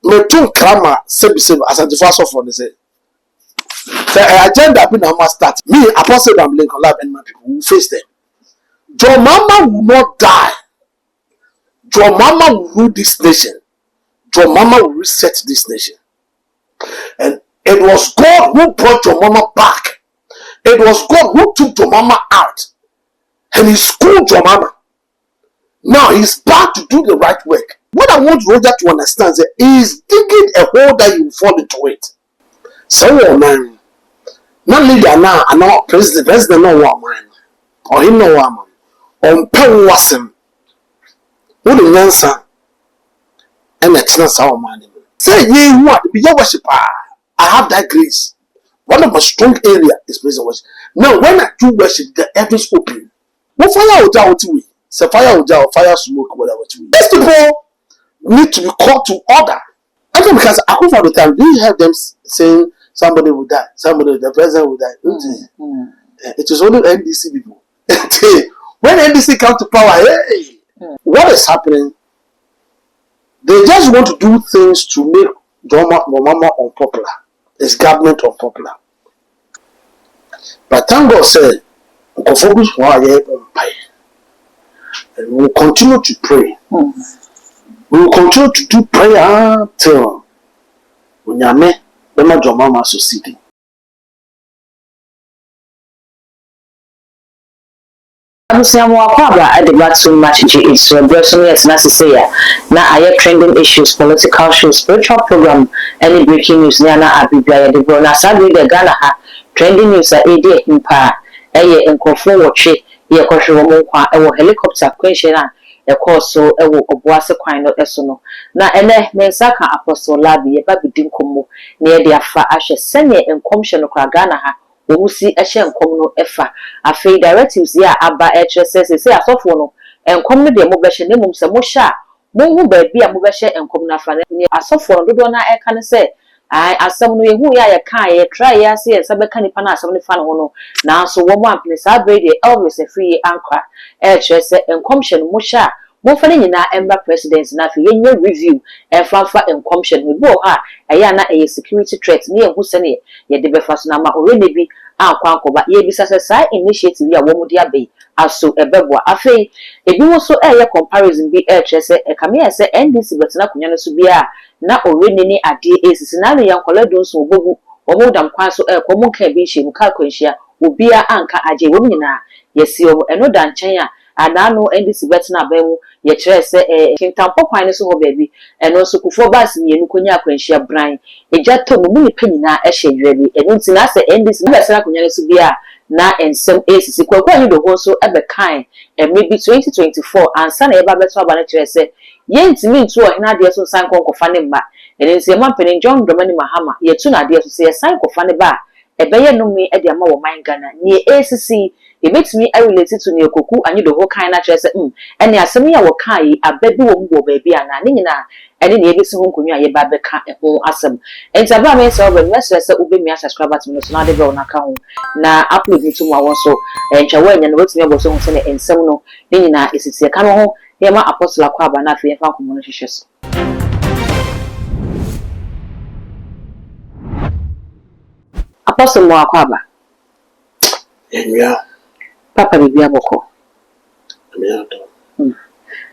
me tun krama sebi Ashanti for the say. The agenda be now must start. Me, Apostle Abraham Lincoln Lab and my people will face them. Your mama will not die. Your mama will rule this nation. Your mama will reset this nation. And it was God who brought your mama back. It was God who took your mama out. And he schooled your mama. Now he's back to do the right work. What I want Roger to understand is that he is digging a hole that you will fall into it. So, man, not leader now, and now president no woman, or him no woman, or pen was him. What the answer? And it's not our man. Say, ye what? Be your worshiper. I have that grace. One of my strong area is praise and worship. Now, when I do worship, the heavens open. What fire will down to me? Say fire will down, fire smoke, whatever to me. These people need to be called to order. I think because I come for the time, do you have them saying somebody will die, the president will die? It is only NDC people. When NDC come to power, hey, what is happening? They just want to do things to make Mahama unpopular. It's government unpopular. But thank God said, and we will continue to pray. We will continue to do prayer till Unyame Bema Jomama Society. I'm saying more about I debate so much. It's so yes, necessary. Now I have trending issues, political issues, spiritual program, any breaking news. Nana Abibia the Bona Sabi the Ghana trending news. A day in pa. Eye enkofo woche ye kohwe mo kwa ewo helicopter question a course so ewo oboase kwan no eso no na ene mensa ka Apostle Larbi ye ba bidin komo na ye de afa ahwe sene enkomhye no kwa Ghana ha wo si ehye enkom no efa afei directives ya aba HSS say asofo no enkom no de mo behye ne mum se mo hya mo hu ba bia mo behye enkom na afa ne asofo no dodo na eka ne se I asem no yehu ya kan ye try ya se ye sabe kan nipa na asem ne fa no no na so wo mo ampene sa brede Elvis free ankra chese enkomhye no mo hya mo fa ne nyina emba president na fe ye review fa enkomhye no bo ha eya na eye security threat ne yehu se ne ye de be fa so na ma orene bi akwa ankoba ye bi sase sai initiative ya wo mo de abai aso ebebo afei ebi wo so eye comparison bi chese kame se NDC betina kunya no so bia na orene ni ade esisi na no yankola don so obogu omo dam kwan so komo kan bi hye mu ka kwanhia obia anka aje wo nyina yesi o eno da nchen a adano NDC betina abamu ye kire se kintampo kwan ne so ho baabi eno so kufo bas mienu konya kwanhia bran ejato no mu ni panyina ehye dwebe eno ntina se NDC na besira kunya ne so bia na ensem esisi kwakwa ni do ho so ebe kan maybe 2024 ansa na eba beto aba na kire se yentimi ntu ohina de so san konkofa ne mba enense ma pene John Dramani Mahama yetu na de so se ye san kofa ne ba ebeye no mi e de ama wo man Ghana ni ACC ebetimi I relate to ne koku anyi do ho kan na kire se ene asem ya wo kan yi ababi wo mbo ba bia na ne nyina ene ne ebesi ho nkonwa ye ba be ka ho asem entaba me se obe message se ubemi subscribe to me so na de be ona ka ho na upload ni to mo awon so encha wa nya no wetimi abo so ho se ne ensem no ne nyina esisi ka no ho Yema Apostle Akwaba na fe fa komo no hwehwe so. Apostle mo Akwaba. Yeah. Papa bibi aboko. Yeah.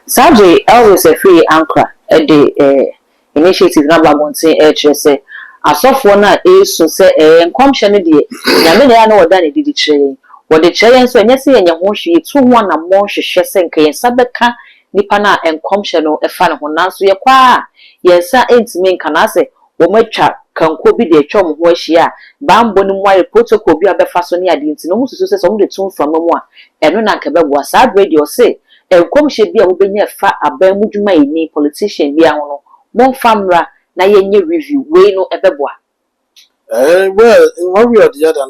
Saje always a free anchor at the initiative na babontin HSS asofo na eso se enkomhye ne de nyame na na woda ne didi kire wo de kire nso enyese yenye ho hwe tu ho na mo hwehwe se nka yensa beka nipa na enkomhye no efa ne ho nanso ye kwa yensa entime nka na se wo matwa kanko bi de atwa mo ho ahia bambo ne mo aye protocol bi abefa so ne ade ntino mo susu se so mo de tu mfa mo a eno na nka bebo sa radio se enkomhye bi a wo benya fa aban mu dwuma ni politician bi a ho no mo famra na yenye review we no ebeboa Well, in one way or the other,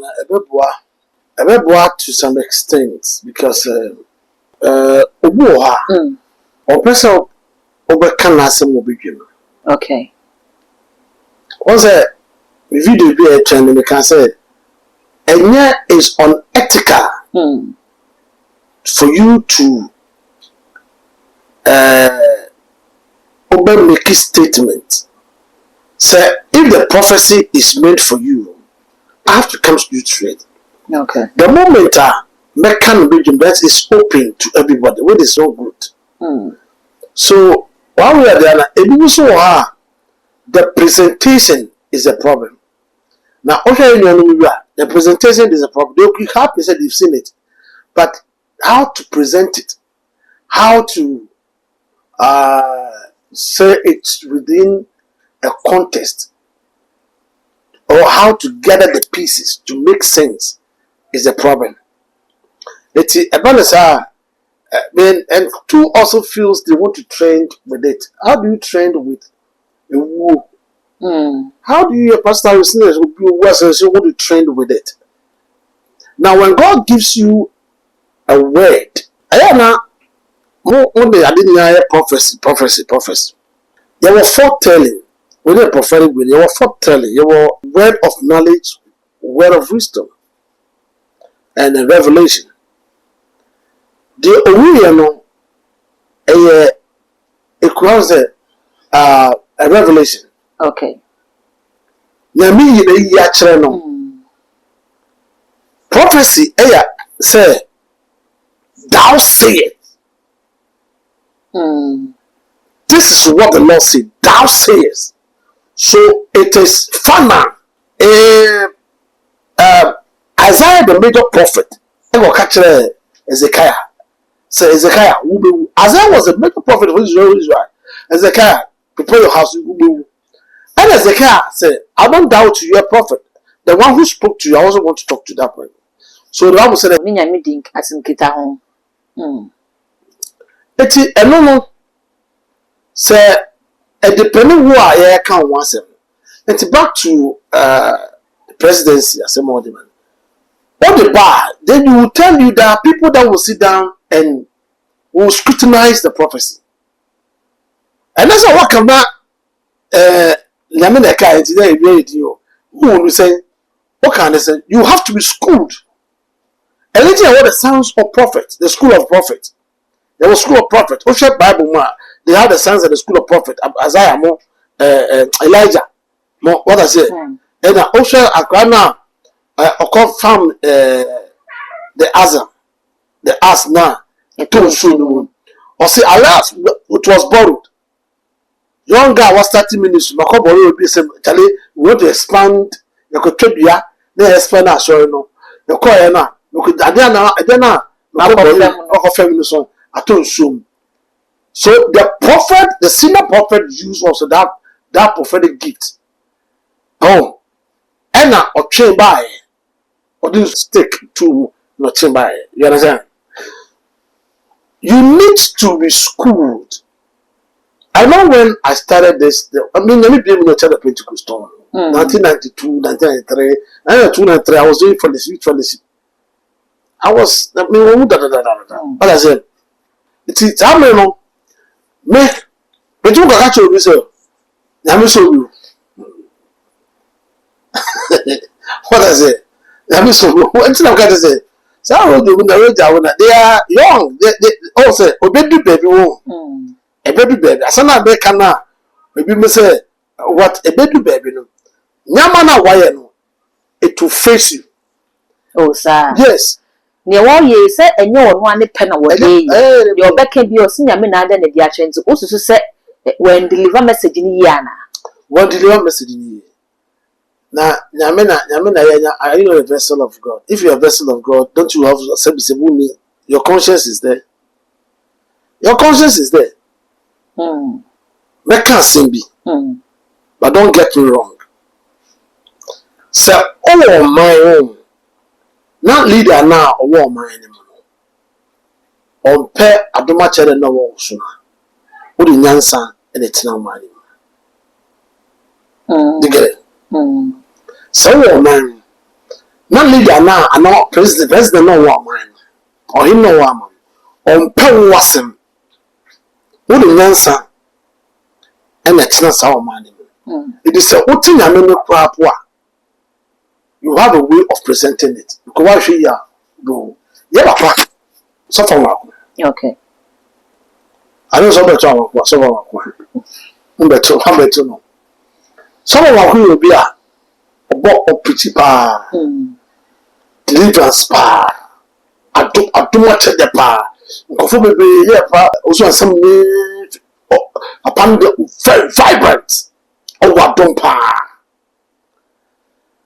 ebeboa to some extent because obuha or person over can asem will begin. Okay. What's a video be a trend we can say and is unethical for you to over make a statement Say, if the prophecy is made for you, I have to come to you straight. Okay. The moment mechanism that is open to everybody, what is so good. So while we are there, the presentation is a problem. Now, okay, the presentation is a problem. They have said you've seen it, but how to present it, how to say it within a context, or how to gather the pieces to make sense is a problem. It's a and two also feels they want to train with it. How do you train with a woo? How do you, a pastor, listeners, want to train with it? Now, when God gives you a word, I didn't hear prophecy. There were foretelling. When a prophetic word, there were foretelling. There were word of knowledge, word of wisdom, and a revelation. The original, it was a revelation. Okay. Prophecy, say, thou sayest. This is what the Lord said. Thou sayest. So it is final. Isaiah, the major prophet, Ezekiah. Say Ezekiah, Isaiah was a major prophet of Israel. Ezekiah, prepare your house. And Ezekiah said, I don't doubt you, you're a prophet. The one who spoke to you, I also want to talk to that person. So the Bible said, no. Say, depending who I can once. It's back to the presidency as a modern man. What the bar, then you will tell you that people that will sit down and will scrutinize the prophecy. And that's what come back. Who will say, what can they say? You have to be schooled. And let's hear what the sons of prophet, the school of prophet. There was school of prophet. Osha Bible, they had the sons of the school of prophet. Isaiah, Elijah, what I say. And Osha Akrana, found the ass now. It was soon. Or say, alas, it was borrowed. Young guy was 30 minutes. Makobo will be saying, Charlie, we want to expand. You could trade ya. They expand us, so no. You call her now. You could Adana, Makobo, feminist song. I told you. So the prophet, the senior prophet, used also that prophetic gift. Oh, Anna or chain by, or do you stick to no chain by? You understand? You need to be schooled. I know when I started this, let me be able to tell the Pentecost 1992, 1993, 1993, I was doing fellowship. What I said, it's how many no, me, but you got to be so. I'm so you. What I said, I'm so you. What's I'm going to say? So I will do the they are young. They also, baby, a baby baby. As an abe kana, maybe me say what a baby baby no. Nyamana why no? It will face you. Oh, sir. Yes. Near 1 year, say, and you one pen away. Your back can be your senior man than the Diachens. Also, say, when deliver message in Yana. What deliver message in ye? Now, Yamena, are you a vessel of God? If you're a vessel of God, don't you have a your conscience is there. Your conscience is there. Make can't be. But don't get me wrong. Say, oh my own. Not leader now or war my anymore. On pair Abdoma Chede no war sooner. What in Yansan and it's now money. You get it? So war man. Not leader now and not president no war man. Or him no war man. On pair wasem. What in Yansan and it's not our money. It is a what thing I mean crap. You have a way of presenting it. Because why you go? Yeah, so far. Okay. I know so much about so far. some of our will be a pretty pa deliverance pa I do much at the pa conform be yeah pa also some upon the very vibrant or what don't pa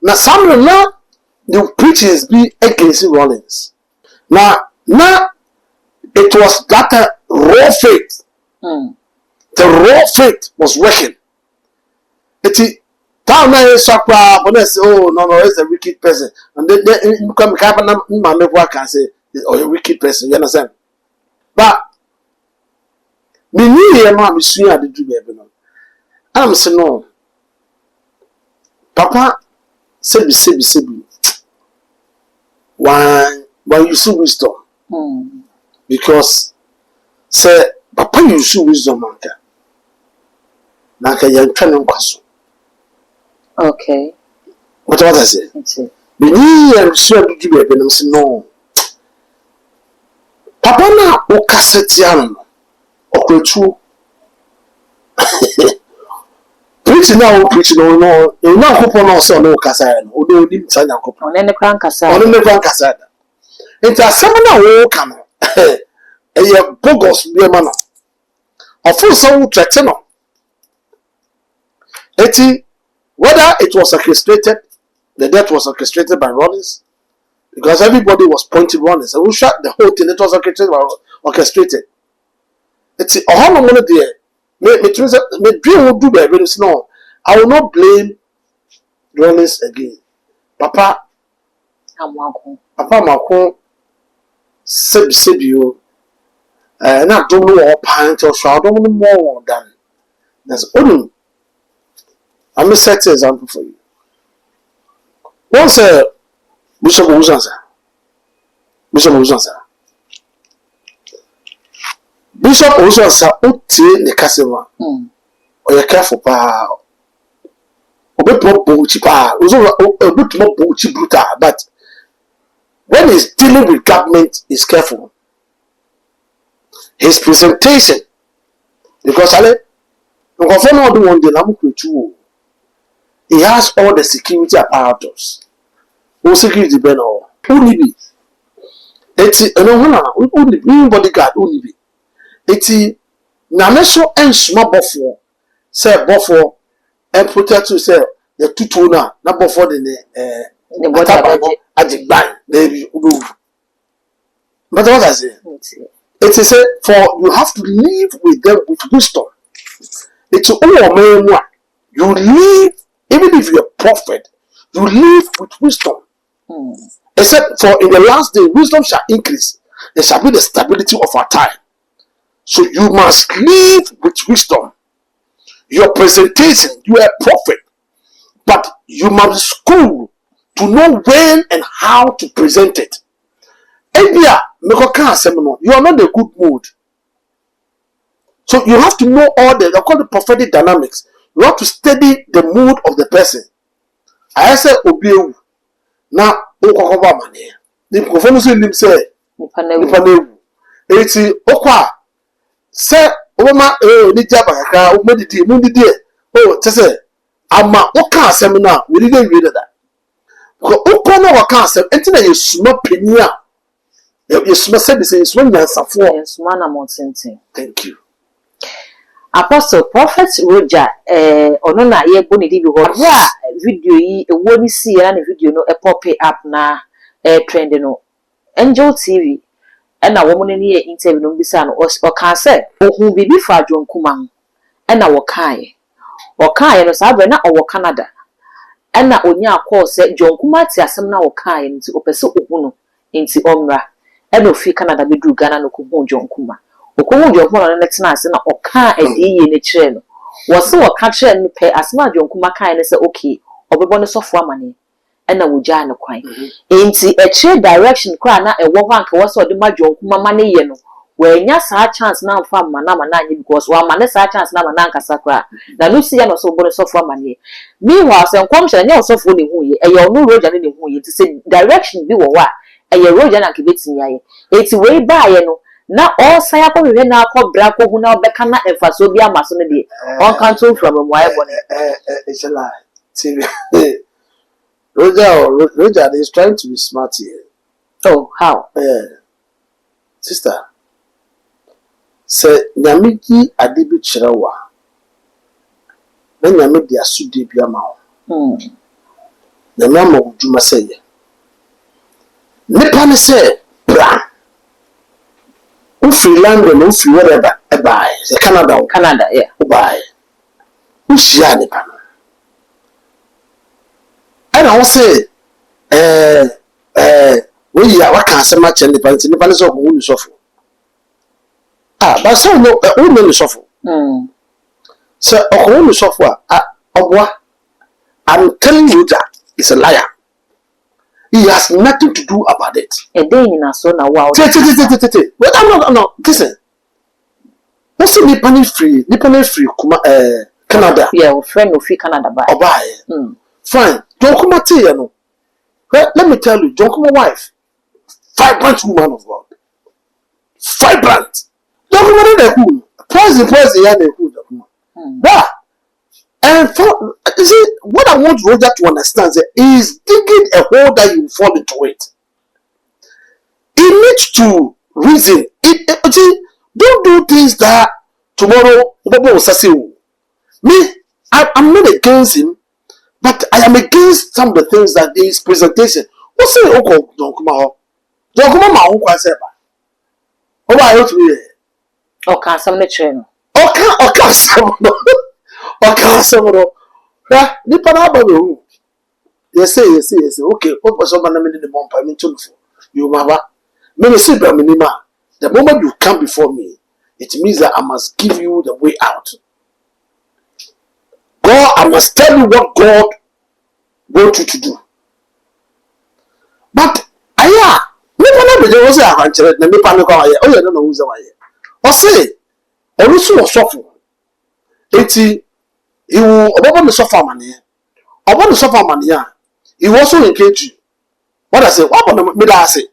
now some now the preachers be against Rollins now it was that raw faith the raw faith was working it Town is supra when I say, oh no, it's a wicked person. And then come my work and say, oh, a wicked person, you understand? But me near mom is soon at the dream. I'm saying no. Papa said, why you see wisdom? Because say Papa you see wisdom, Manka. Nanka young training question. Okay. What I say? We need and sure to give them say no. Papa na o cassette or true. Preaching now, preaching no, you know, coupon also no cassette, although you didn't sign a coupon. On any crown cassette. On the crown cassette. It's a seminar will come. A bogus be a man. A full soul threaten. Whether it was orchestrated, the death was orchestrated by Rollins, because everybody was pointing Rollins, and we shot the whole thing. It was orchestrated. It's a whole lot of there. Me dream will do that. No, I will not blame Rollins again. Papa, Mako, said you, and I don't know what pint or shroud. I don't know more than that's all. I'm a set example for you. Once Bishop Uzansa. Bishop Uzansa uti the customer. Or you careful pa. A bit more booty pa. A bit more booty bruta. But when he's dealing with government, he's careful. His presentation, because he has all the security apparatus. No security ben all. Only be. Only bodyguard only be. Nameso and small buffalo. Say buffalo and protect to say the two tuna, not before the body at the bank. But what I say? It is for you have to live with them with wisdom. It's all man. You live. Even if you're a prophet, you live with wisdom. Except for in the last day, wisdom shall increase. There shall be the stability of our time. So you must live with wisdom. Your presentation, you are a prophet. But you must school to know when and how to present it. You are not in a good mood. So you have to know all they call the prophetic dynamics. You have to study the mood of the person. I say obey. Now, okwa mane. The performance nim say nipanewu. Eti okwa say oma ni jaba kakra o medidi mu didi oh tese ama oka asem na we didn't read that. Because okwa na waka asem enti na yesuma penia. Yesuma say be say yesuma nyansafo. Yesuma na montenten. Thank you. Apostle Prophet Roger ono na ye boni di bi ho ya video yi ewo ni si ya na video no e pop up na trend no Angel TV na wo mo ne ye interview no bisa no o kan say ohun bibi fa adwonkuma na wo kan no sa na o Canada na onya call say dwonkuma ti asem na wo kan nti opese ohun no nti omra na ofi Canada be dru Ghana no ko hu dwonkuma okomu dwonkuma no netina ase na oka ediye ne kire no wo se wo ka kire no pe asema dwonkuma kan ne se okay obebo no sofo amane na wo gya ne kwan enti e kire direction kwa na e wo hanka wo se ode ma dwonkuma mane ye no wenya sa chance na mfa mana anye because wa mane sa chance na mana nkasa kwa na no si ya no so bo no sofo amane meanwhile se nkom hye ne sofo ne hu ye e ye onu roja ne hu ye ti se direction bi wo wa e ye roja na ke betimi aye enti we ba ye no na all say akọ hwe na akọ bra ko hu na obeka na emfaso bi amaso no de on cancel from moye bone it's a lie. See, Roger is trying to be smart here. oh how Sister, say nyamiki adibi chirewa na nyame di asude bi ama wo nyame ama wo dwuma seye nipa ne say bra wo free London wo free whatever buy say Canada yeah wo buy wo shia nipa no ana wo say we ya waka asema che nipa ne so ko wo ni sofo but so no wo ni sofo so ko wo ni sofo obwa I'm telling you that he's a liar. He has nothing to do about it. A day in a son, wow. Well, I'm not. Listen. What's the Nippon free, Canada? Yeah, friend of free Canada buy. Or buy. Fine. Don't come at you, know. Well, let me tell you, don't come a wife. Vibrant woman of God. Vibrant. Don't come at the who. Poison, who. And you see, what I want Roger to understand is digging a hole that you fall into it. He needs to reason. Don't do things that tomorrow will say. Me, I'm not against him, but I am against some of the things that his presentation. What's say? Okay, don't come out. Don't come out. My own question. Oh, I have to be. Okay, some train. Okay, some. Okay, so nipa na aba we yes okay what was someone na me the bomb I mean to you mama me see bra me nima the moment you come before me it means that I must give you the way out. God, I must tell you what God wants you to do. But aya nipa na be je wo say ahanchere na nipa me kwa ye o ye no wo say wa ye o say olusu osofo eti he will open the sofa money. Open the sofa money. He also engage you. What I say? What about me? I say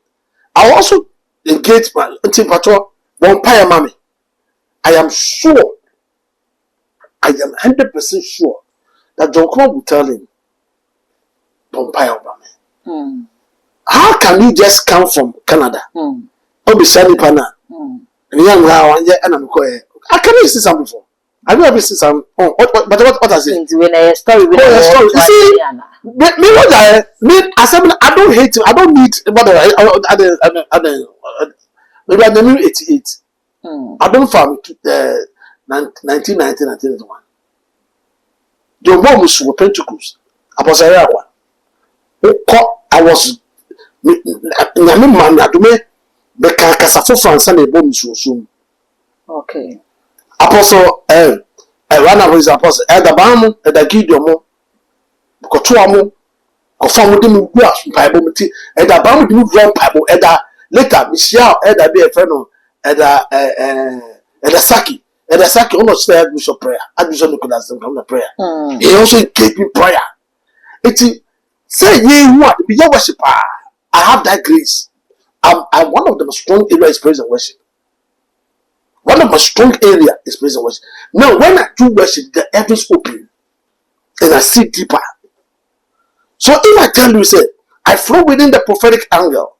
I also engage my patrol. Vampire mommy. I am sure. I am 100% sure that John Crow will tell him. Vampire mommy. How can you just come from Canada? Obi Shani Pana. And young now and I'm going. I can see some before. Have you ever seen some? Oh, what I say? When I story, story. You see, me what I don't hate him. I don't need maybe I knew 88. I don't farm 1990, 1991. The mom was for Pentecost. I was a I was man. I do me the Casafo France and a bomb soon. Okay. Apostle one of his apostles the bamu the Gideon ko to amu ko famu dem gu paibo mti the bamu dem gu paibo later Michelle be a friend the Saki almost said bishop prayer bishop Nicholas come the prayer he also gave me prayer it say ye what be your worshiper. I have that grace. I'm one of the strong areas praise and worship. One of my strong area is praise and worship. Now, when I do worship, the heavens open and I see deeper. So if I tell you, say, I flow within the prophetic angle,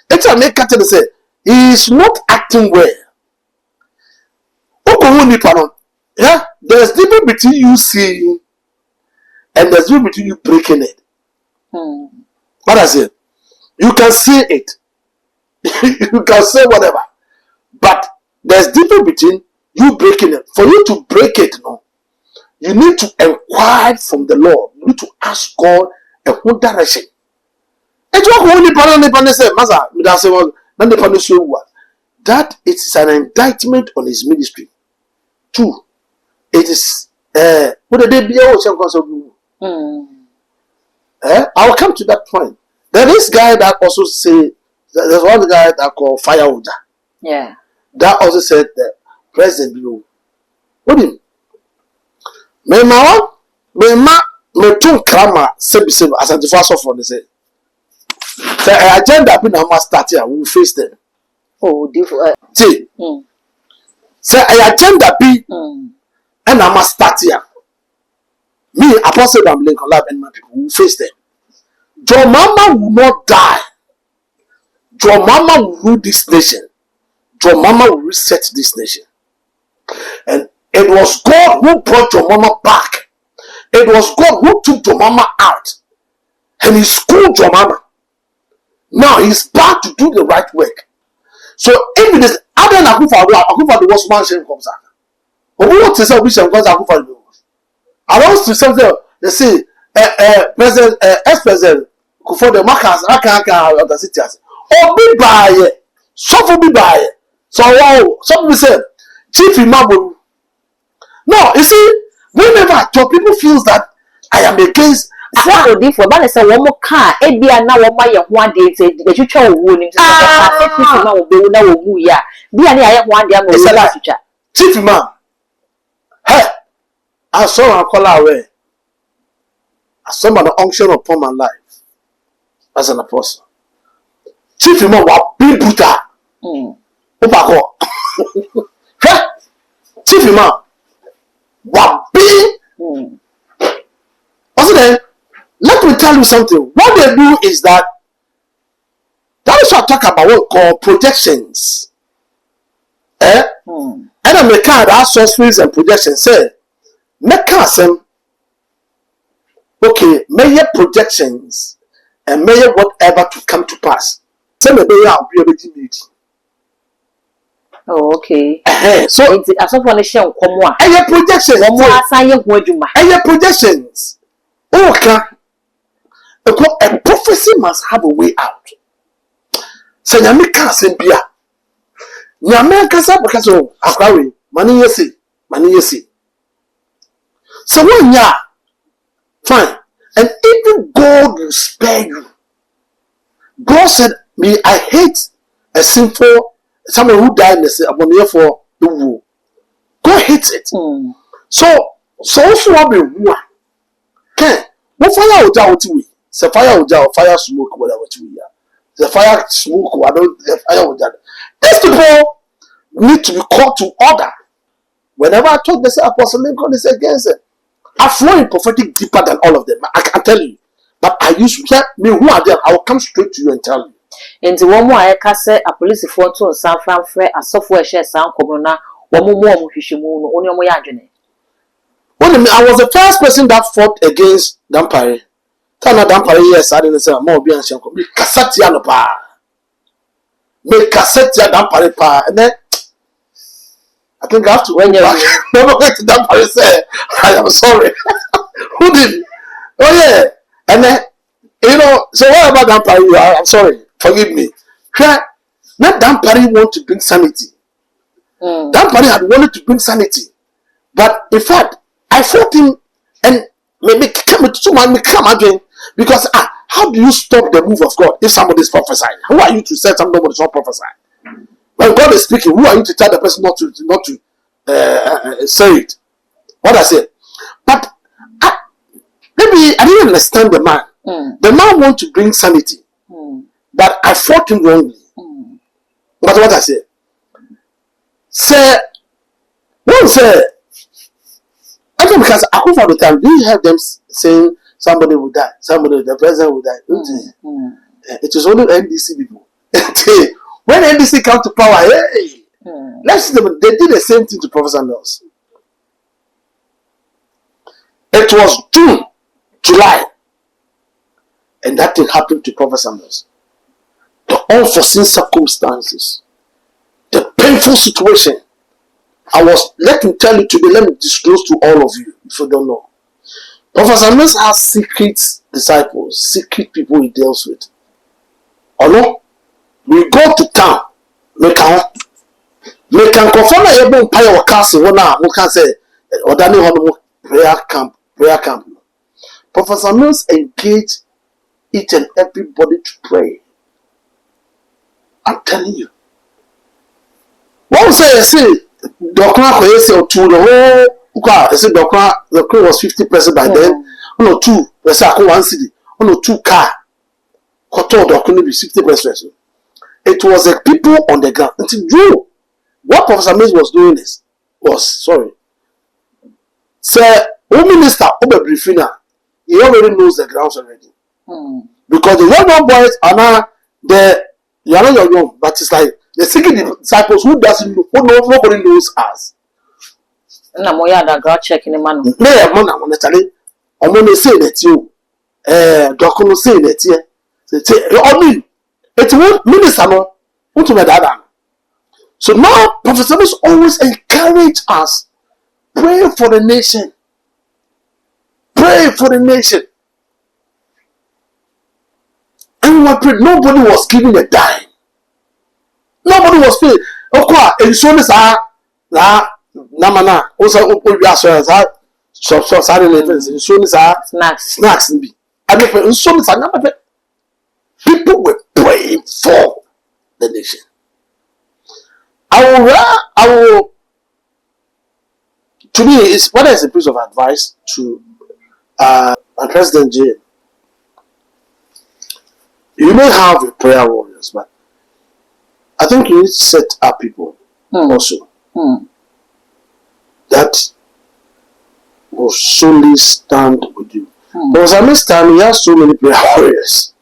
it's a make cut and say, he is not acting well. Yeah, there's difference between you seeing and there's difference between you breaking it. What I say? You can see it, you can say whatever, but there's difference between you breaking it. For you to break it, no, you need to inquire from the Lord. You need to ask God a whole direction. That it is an indictment on his ministry. Two, it is what they be I'll come to that point. There is guy that also say there's one guy that called Firewood. Yeah. That also said that President Blue. What do you mean? Me too krama sebi Ashanti for they say. The agenda been must start here. We will face them. Oh, different. See, say I agenda be, and I must start here. Me, Apostle Abraham Lincoln Lab and my people will face them. Your mama will not die. Your mama will rule this nation. Your mama will reset this nation. And it was God who brought your mama back. It was God who took your mama out. And he schooled your mama. Now he's back to do the right work. So if it is other than Akufo-Addo was one shame comes out. But we want to say we shall go to Akufo-Addo. I want to say they say President ex-President Akufo-Addo Marcus aka of the city as or be by so be by so wow some people say Chief Imam. No, you see, whenever I talk, people feels that I am against. What would for but say one more car, it be now one day say the future warning to ya. Be any one day I'm Chief Imam. Hey, I saw a call away. I saw an unction upon my life as an apostle. Chief Imam was big buta. Hey, Chief Imam. What be? Also then, let me tell you something. What they do is that is what I talk about what we call projections. And I make that sorceries and projections. Say, make some okay, may projections and may whatever to come to pass. Say maybe I'll be able to meet. Oh, okay. So it's as of one share come on. And your projections. And your projections. Okay. A prophecy must have a way out. So Nyame can say bia. Nyame can say because of akwawe. Mani yesi. So when ya fine. And even God will spare you. God said, me, I hate a sinful someone who died and for the war. God hates it. So also what be who? Okay. What fire would out we? The fire would out, fire smoke, whatever we are. The fire smoke, I don't the fire would that. These people need to be called to order. Whenever I talk, they say Apostle Lincoln is against it. I flow in prophetic deeper than all of them. I can tell you. But I use me who are there, I will come straight to you and tell you. Nti one more I can say a police for to San Fran Fred a software share sound comuna one more Fishimu only on my When I was the first person that fought against Dampare. Tana Dampare, yes, I didn't say more be ancient. Me Cassatia no pa. Me Cassatia Dampare pa. And then I think I have to when you never went to Dampare say, I am sorry. Who did? Oh yeah. And then you know, so what about Dampare? I'm sorry. Forgive me. Not Dampare want to bring sanity. Dampare had wanted to bring sanity. But in fact, I fought him and maybe come again because how do you stop the move of God if somebody is prophesying? Who are you to say somebody is not prophesying? When God is speaking, who are you to tell the person not to say it? What I said. But maybe I didn't understand the man. The man wants to bring sanity. But I fought him wrongly. But what I said. Say, one say, I think because Akufo-Addo time, do you have them saying somebody will die, the president will die? It is only NDC people. When NDC come to power, hey, they did the same thing to Professor Mills. It was June, July, and that thing happened to Professor Mills. The unforeseen circumstances, the painful situation. Let me tell you today, let me disclose to all of you if you don't know. Professor Mills has secret disciples, secret people he deals with. Or no? We go to town, we can confirm that you're going to castle we can say, or Daniel prayer camp. Professor Mills engaged each and everybody to pray. I'm telling you. One say, Dokra Koyese or two, the whole I said the crew was 50% by then. No two, let's say 1 city, no 2 car. Koto Dokra be 60%. It was the people on the ground. Until Joe, what Professor Mills was doing Sir, Home Minister Obe Briefina, he already knows the grounds already. Because the young boys are now you are not young, but it's like the second disciples who doesn't know, nobody knows us. Na mo ya da ground check ni man. Na e mo na mo tale. Omo no say that you dokono say that you. Say I mean, it won't minister no. What me that. So now Professor Mills always encourage us. Pray for the nation. Pray for the nation. And when prayed, nobody was giving a dime. Nobody was paying. Of course, and so this namana also we are so snacks be. And if so this people were praying for the nation. I will to me, it's what is a piece of advice to President J. You may have a prayer warriors, but I think you need to set up people also that will solely stand with you. Because at this time, he has so many prayer warriors.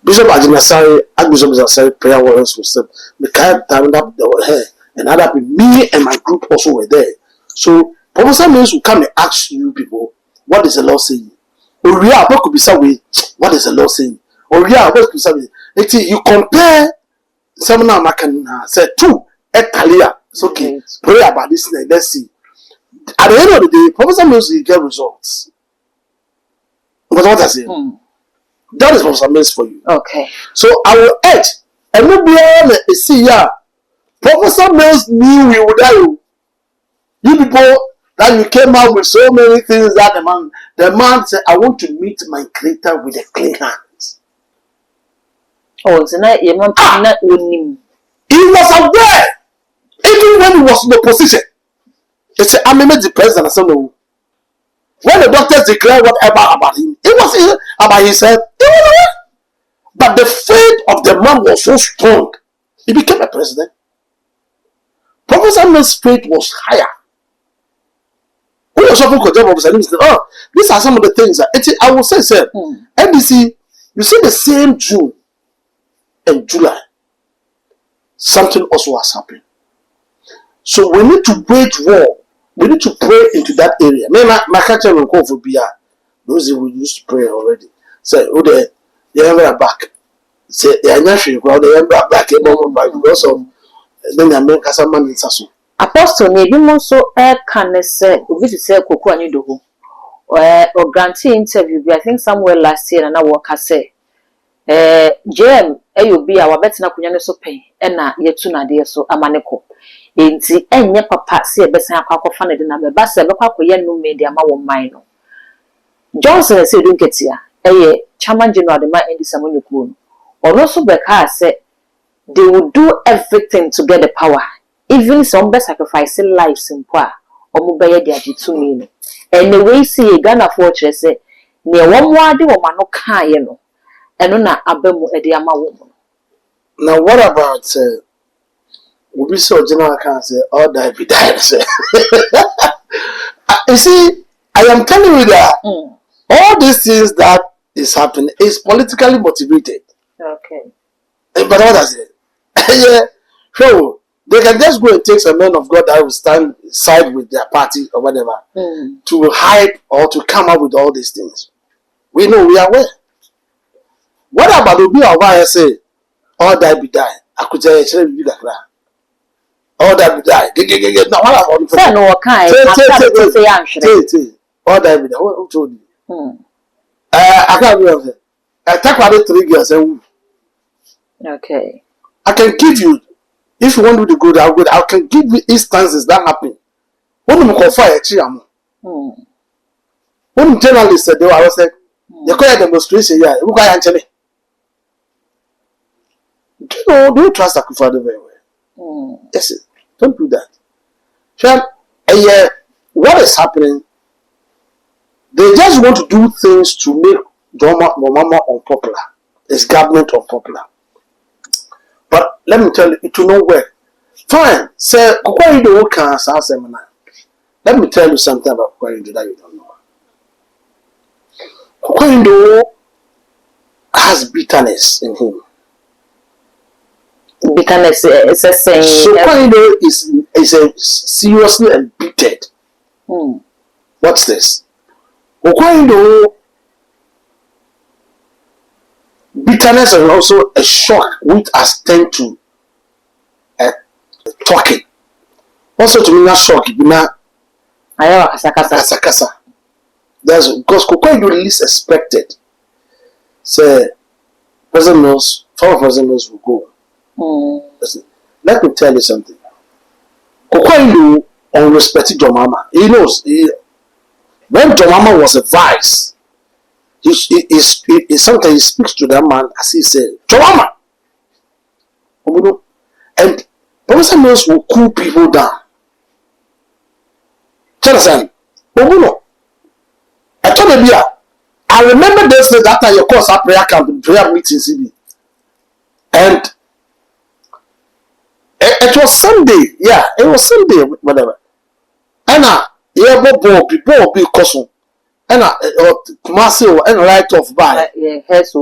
Bishop Ajinasari, Archbishop Ajinasari, prayer warriors will step. The kind timed up the hair. And other people, me and my group also were there. So, Professor Mills will come and ask you people, what is the Lord saying? Or yeah, what could be some way? What is the Lord saying? Or yeah, what could be some way? You compare some now, I can say two, Etalia. It's okay. Pray about this thing. Let's see. At the end of the day, Professor Mills will get results. But what I say, that is Professor Mills for you. Okay. So, I will edge, and we'll be able to see, yeah. Professor Mills knew we would die. You people that you came out with so many things that the man said, I want to meet my creator with a clean hands. Oh, so now you want to not win him. He was aware, even when he was in the position. He said, I made the president. I said, no. When the doctors declared whatever about him, it was about himself. He was aware. But the faith of the man was so strong, he became a president. Professor Mills' faith was higher. When you're shopping for job, these are some of the things that I will say, sir. NDC, you see the same June and July, something also has happened. So we need to wage war. We need to pray into that area. My catcher will call for beer. Those who used to pray already. Say, oh, they are back. Say, they are not sure they are back because of. Then I make some money in Sasso. Apostle, maybe more so can say, we say, Coco and you or grantee interview. I think somewhere last year, and I work as say, JM, you be our better Nakuyan so pay, and not yet tuna dear so a manico. In the end, your papa see a better cock funded in a bass, a cock no media, my own minor. Johnson said, don't get here. Chairman General, the man in the Samuel or also Becca said, they will do everything to get the power, even some by sacrificing lives in power or mobile their detuning. And the way see a Ghana fortress say, near one more day woman no kind, and no abemu a dear woman. Now, what about we be so general can say, all die be died, sir. You see, I am telling you that all these things that is happening is politically motivated. Okay. But what I say? Yeah, so they can just go and take some men of God that will stand side with their party or whatever to hype or to come up with all these things. We know, we are aware. What about the bill of I say, all that be die? I could say, all that be die. Now, what about the no kind? All that be die. Who told you? I can't remember. I talk about it 3 years. Okay. I can give you, if you want me to go there, I can give you instances that happen. When you confide, when journalists said, I was like, you call a demonstration, yeah, you guys actually. Do you trust Akufo-Addo very well? Yes, don't do that. What is happening? They just want to do things to make Mahama unpopular. It's government unpopular. let me tell you, it will not work. Fine. Say, Kokorido can seminar. Let me tell you something about Kokorido that you don't know. Kokorido has bitterness in him. Bitterness is a saying. So Kokorido is a seriously embittered. What's this? Kokorido bitterness is also a shock which has tend to talking. Also to me, that shock, you know, Kasakasa. That's because Kokorido least expected. Say, President Mills, former President Mills will go. Listen, let me tell you something. Kokorido unrespected your mama. He knows. When your mama was a vice, he sometimes he speaks to that man as he said, your mama. And Professor Mills will cool people down. Tell Obuno. I told him, I remember this that time your course at prayer camp, prayer meeting CB. And it was Sunday. Yeah, it was Sunday, whatever. And ball be custom. And Kumasi and right off by. Here's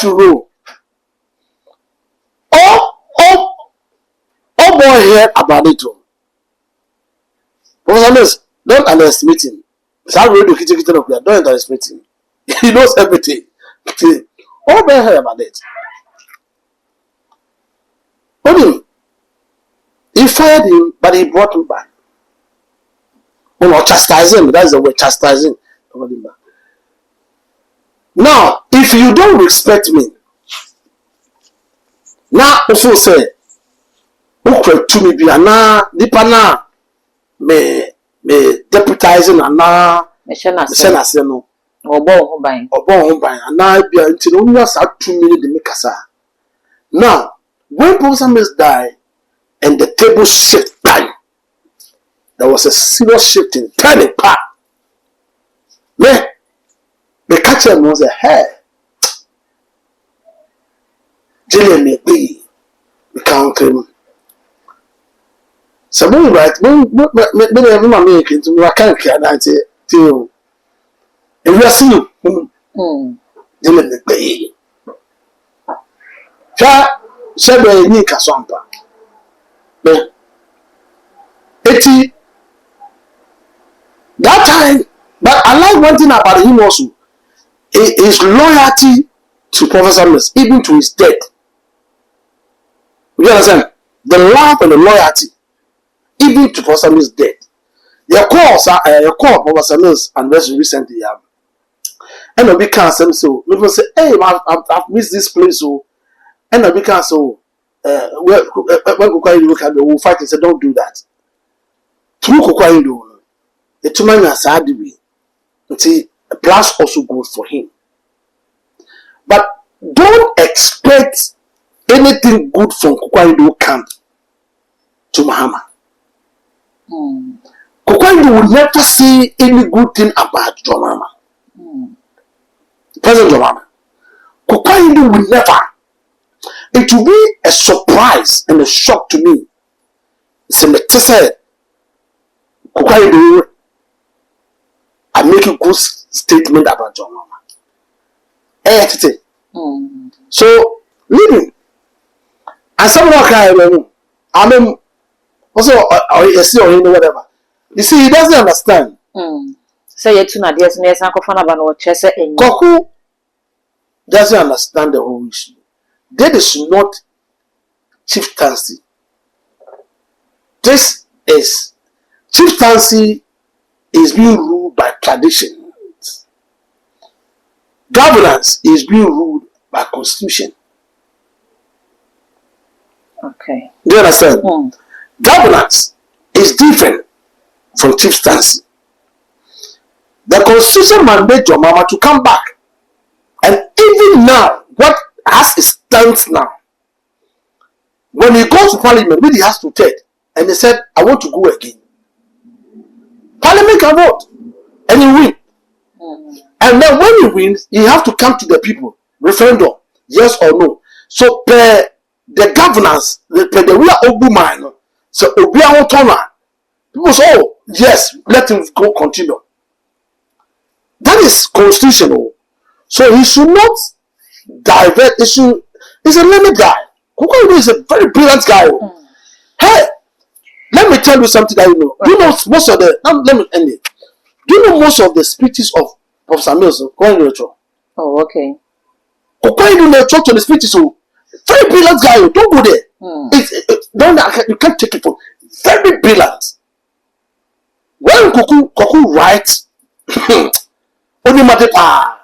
roll. Oh boy here about it too. Professor, don't underestimate him. Don't underestimate him. He knows everything. Oh boy here about it. He fired him, but he brought him back. Chastising. That's the word, chastising. Now, if you don't respect me, now also say, who to me be ana nipa na me deputizing ana Me shena no obo ho ban ana bia nti no nwa sa 2 minutes de me kasa. Now, when Professor Mills died and the table shift bang, there was a serious shift in turning part. The catcher was a hair. Jillian may be the country. So many right, many making to I can't care that till if you are seeing Jillian may be. Sebe ni kaswampa. That time, but I like one thing about him also. His loyalty to Professor Mills, even to his death. You understand? The love and the loyalty, even to Professor Mills' death. Your call Professor Mills and very recently, and I'll be canceled. So people say, hey, I've missed this place. So, and I'll be canceled. When Kokorido look at me, we'll fight and say, don't do that. Through Kokorido, the two men are sad to be. See, a plus also good for him. But don't expect anything good from Kokorido camp to Mahama. Kokorido will never say any good thing about Jomama. President Jomama. Kokorido will never. It will be a surprise and a shock to me. It's a say Kokorido I make a good statement about John Mama. So, living. And someone I mean, also, or whatever. You see, he doesn't understand. Say it to Nadia, Koku doesn't understand the whole issue. That is not chieftaincy. This is chieftaincy is being ruled by tradition. Governance is being ruled by constitution. Okay. Do you understand? Governance is different from chieftaincy. The constitution mandates your mama to come back. And even now, what as it stands now, when he goes to parliament, he has to take, and he said, I want to go again. Parliament can vote, and he wins. And then when he wins, he has to come to the people, referendum. Yes or no? So per the governance, per the real Obuman, so Obia Otona, people say, oh, yes, let him go continue. That is constitutional. So he should not divert. He's a learned guy. Koko is a very brilliant guy. Hey, let me tell you something that you know. Do you know most of the, let me end it. Do you know most of the speeches of Professor Mills? Oh, okay. According to the speeches, so very brilliant guy. Don't go there. You can't take it from very brilliant. When Koku writes, Onimadepa,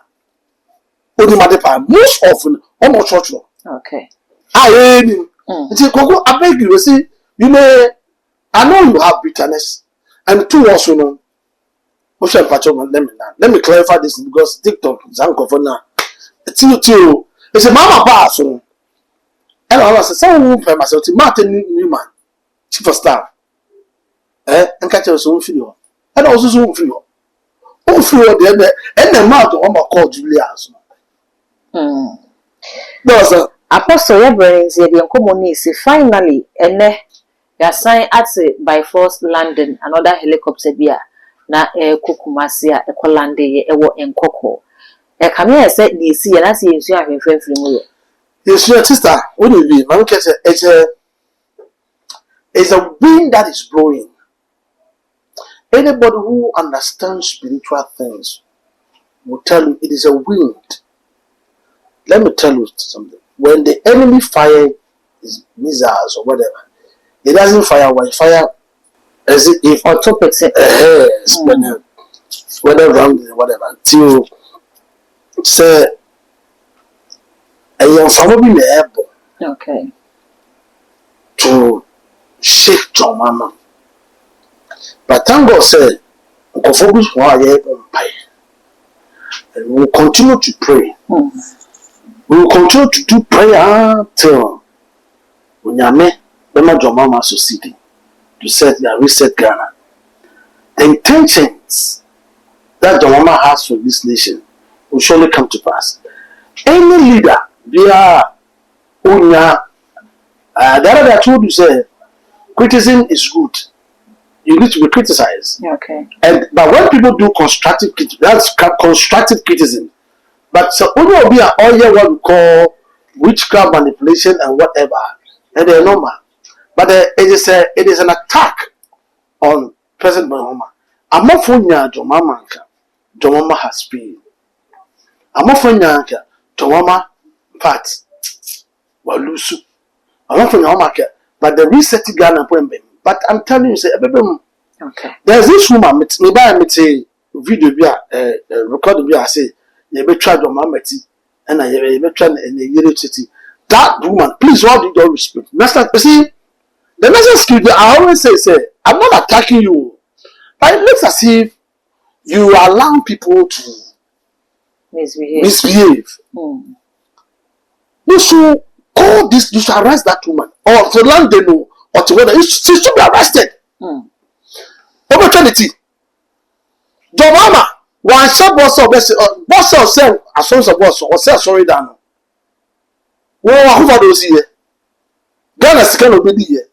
most often almost church. Okay. I Koku, I beg you, see, you know, I know you have bitterness, and two also know. Let me clarify this because TikTok is uncovered now. It's a mama pass. And I was a someone who myself to Martin Newman, chief of staff. And catch us own video. And also so video. Oh, through the and the mouth of my called Julia's. There's a Apostle Ebrings, the communist, finally, and they sign at by force London, another helicopter beer. Na Kukumasia, a Colande, and Coco. A Camille said, DC, and I see you have a friend from you. Yes, your sister, what do you mean? It's a wind that is blowing. Anybody who understands spiritual things will tell you it is a wind. Let me tell you something. When the enemy fire his missiles or whatever, it doesn't fire when fire. As if or topics, whether wrong or whatever, till say a young family able okay to shake your mama. But thank God said, and we will continue to pray. We will continue to do prayer till when you met the Mama Society. To set their reset Ghana. The intentions that the Mama has for this nation will surely come to pass. Any leader, via Unya, the other day I told you, say, criticism is good. You need to be criticized. Okay. But when people do constructive criticism, that's constructive criticism. But so only will be all year what we call witchcraft manipulation and whatever, and they're normal. But it is an attack on President Mahama. I'm not for Jomama. Jomama has paid. I'm not for Jomama Pat Walusu. I'm not for Yamaka. But the reset Ghana. But I'm telling you, say, okay. There's this woman, me buy me video, recorded, I say, you be try Jomama, and I be trying in the university. That woman, please, all the door respect. You see. The message scripture I always say, I'm not attacking you, but it looks as if you allow people to misbehave. You should call this, you should arrest that woman, or to land they know, or to whether she should be arrested. Opportunity. Your mama, one shop boss of sell as soon as a boss or sell sorry down. Well, who are those here? Ghana is going to be here.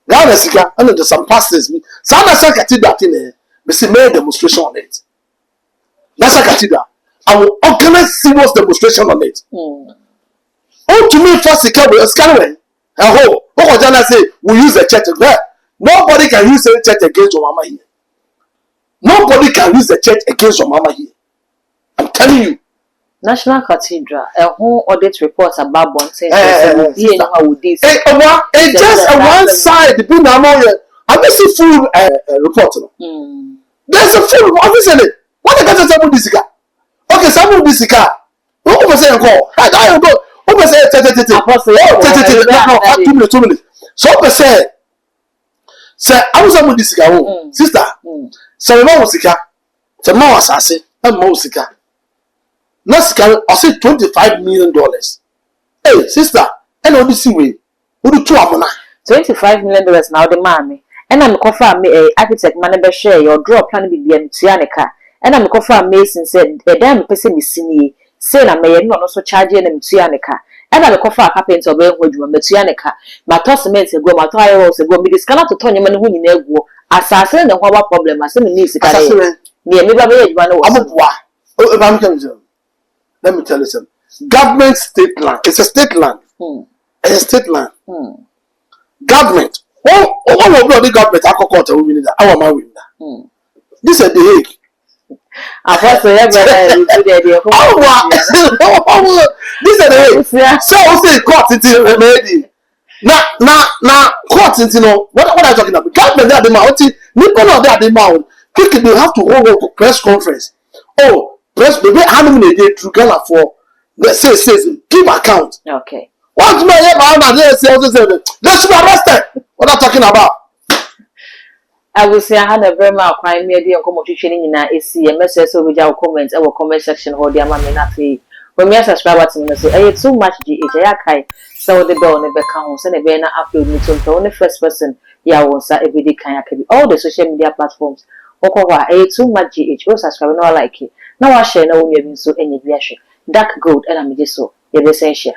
Ghana Sika, and some pastors. Some are saying that in there, we see made demonstration on it. That's a catida. I will organize serious demonstration on it. Oh, to me, first Sika will scanner. And oh, what Jana say, we use the church there. Nobody can use the church against your mama here. Nobody can use the church against your mama here. I'm telling you. National Cathedral, a whole audit report about Bonte. It's just a one side. I miss a full report. There's a full obviously. What the guy say this guy? Okay, someone this guy. Who was saying go? I don't go. Who was saying 2 minutes. So say I was someone this guy. Sister. So no musika. So no assassin. And musika. Let's say $25 million. Hey, sister, and on this way, who do $25 million now the mommy. And I'm confirm me a architect manager share your draw plan be Tianica. And I'm confirm Mason said a damn person is singing say na me no no so charge na mtua ne ka e na me kofa carpenter obe ho adwuma metua ne ka ma to cement ego ma to iron ego me diska na to to nyema ne ho nyina ego asase ne ho ba problem ase me ni sika ne me ba be adwuma no amoboa let me tell you something. Government state land. It's a state land. It's a state land. Government. Oh, the government. I call court. We need that. Our man win that. This is the Hague. I thought so. This is the Hague. So we say court until ready. Now court until no. What are you talking about? Government that the mount. People know that the mount. Quickly they have to hold a press conference. Oh, press baby. How many they through Ghana for? Let's say give account. Okay. Once my let's be arrested. What are you talking about? I will say I had a very mal crime media commotion in a see a message over your comments our comment section or the amamina. When we subscribe to me, say too much GH. So the door never counts and a banner upload me to the first person. Yeah, once every day can be all the social media platforms. Okova too much GH. Oh, subscribe no like it. Now I share no so any reaction. Dark gold and I'm just so. You're essential.